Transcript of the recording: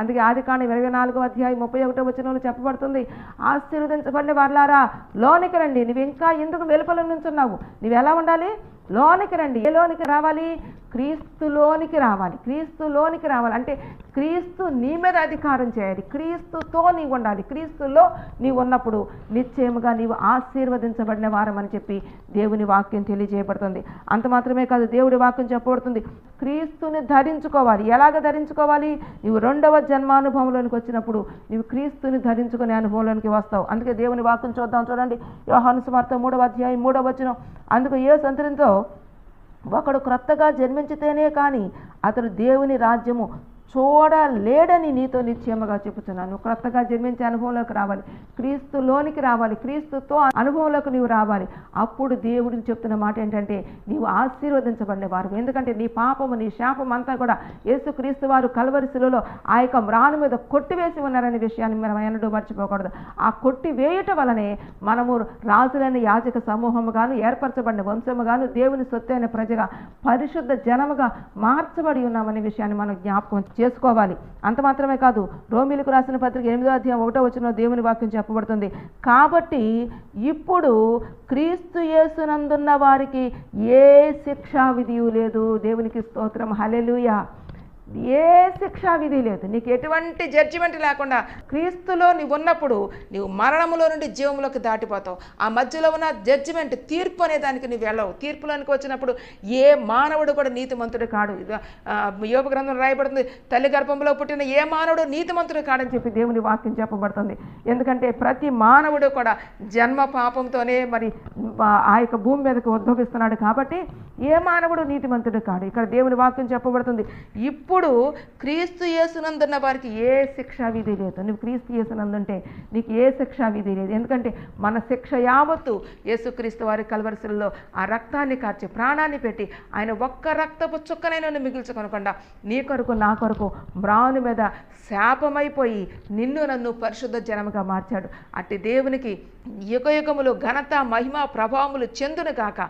అందుకే ఆదికాండం 24వ అధ్యాయం 31వ వచనంలో చెప్పబడుతుంది, ఆశీర్వదించబడిన వారలారా లోనికి రండి. నువ్వు ఇంకా ఎందుకు వెలుపల నుంచున్నావు? నువ్వు ఎలా ఉండాలి? లోనికి రండి. ఏ లోనికి రావాలి? క్రీస్తులోనికి రావాలి. క్రీస్తులోనికి రావాలి అంటే క్రీస్తు నీ మీద అధికారం చేయాలి. క్రీస్తుతో నీవు ఉండాలి. క్రీస్తులో నీవు ఉన్నప్పుడు నిశ్చయముగా నీవు ఆశీర్వదించబడిన వారమని చెప్పి దేవుని వాక్యం తెలియజేయబడుతుంది. అంత మాత్రమే కాదు, దేవుడి వాక్యం చెప్పబడుతుంది క్రీస్తుని ధరించుకోవాలి. ఎలాగ ధరించుకోవాలి? నీవు రెండవ జన్మానుభవంలోనికి వచ్చినప్పుడు నీవు క్రీస్తుని ధరించుకునే అనుభవంలోనికి వస్తావు. అందుకే దేవుని వాక్యం చూద్దాం. చూడండి, యోహాను సువార్త 3వ అధ్యాయం 3వ వచనం. అందుకు యేసు అంతటితో, ఒకడు క్రొత్తగా జన్మించితేనే కానీ అతడు దేవుని రాజ్యము చూడలేడని నీతో నిశ్చయముగా చెబుతున్నాను. క్రొత్తగా జన్మించే అనుభవంలోకి రావాలి, క్రీస్తులోనికి రావాలి, క్రీస్తుతో అనుభవంలోకి నీవు రావాలి. అప్పుడు దేవుడిని చెప్తున్న మాట ఏంటంటే నీవు ఆశీర్వదించబడిన వారు. ఎందుకంటే నీ పాపము నీ శాపం అంతా కూడా యేసుక్రీస్తు వారు కల్వరి శిలువలో ఆ యొక్క మ్రాను మీద కొట్టివేసి ఉన్నారనే విషయాన్ని మనం ఎన్నడూ మర్చిపోకూడదు. ఆ కొట్టివేయటం వలనే మనము రాజులైన యాజక సమూహముగాను, ఏర్పరచబడిన వంశముగాను, దేవుని సొత్తైన ప్రజగా, పరిశుద్ధ జనముగా మార్చబడి ఉన్నామనే విషయాన్ని మనం జ్ఞాపకం చేసుకోవాలి. అంత మాత్రమే కాదు, రోమీలకు రాసిన పత్రిక 8వ అధ్యాయం 1వ వచనంలో దేవుని వాక్యం చెప్పబడుతుంది, కాబట్టి ఇప్పుడు క్రీస్తు యేసునందున్న వారికి ఏ శిక్షా విధియు లేదు. దేవునికి స్తోత్రం, హల్లెలూయా. ఏ శిక్షా విధి లేదు, నీకు ఎటువంటి జడ్జిమెంట్ లేకుండా క్రీస్తులో నీవు ఉన్నప్పుడు నీవు మరణములో నుండి జీవంలోకి దాటిపోతావు. ఆ మధ్యలో ఉన్న జడ్జిమెంట్, తీర్పు అనే దానికి నువ్వు వెళ్ళవు. తీర్పులోనికి వచ్చినప్పుడు ఏ మానవుడు కూడా నీతిమంతుడు కాడు. యోబు గ్రంథం రాయబడుతుంది, తల్లి గర్భంలో పుట్టిన ఏ మానవుడు నీతిమంతుడు కాడని చెప్పి దేవుని వాక్యం చెప్పబడుతుంది. ఎందుకంటే ప్రతి మానవుడు కూడా జన్మ పాపంతోనే మరి ఆ యొక్క భూమి మీదకి ఉద్భవిస్తున్నాడు. కాబట్టి ఏ మానవుడు నీతిమంతుడు కాడు. ఇక్కడ దేవుని వాక్యం చెప్పబడుతుంది, ఇప్పుడు క్రీస్తు యేసునందున్న వారికి ఏ శిక్షా విధి లేదు. నువ్వు క్రీస్తు యేసునందుంటే నీకు ఏ శిక్షా విధి లేదు. ఎందుకంటే మన శిక్ష యావత్తు యేసుక్రీస్తు వారి కల్వరి శిలువలో ఆ రక్తాన్ని కార్చి ప్రాణాన్ని పెట్టి ఆయన ఒక్క రక్తపు చుక్కనైనా మిగిల్చుకొనకుండా నీ కొరకు నా కొరకు మ్రాను మీద శాపమైపోయి నిన్ను నన్ను పరిశుద్ధ జనముగా మార్చాడు. అట్టి దేవునికి యుగయుగములు ఘనత మహిమ ప్రభావములు చెందును గాక.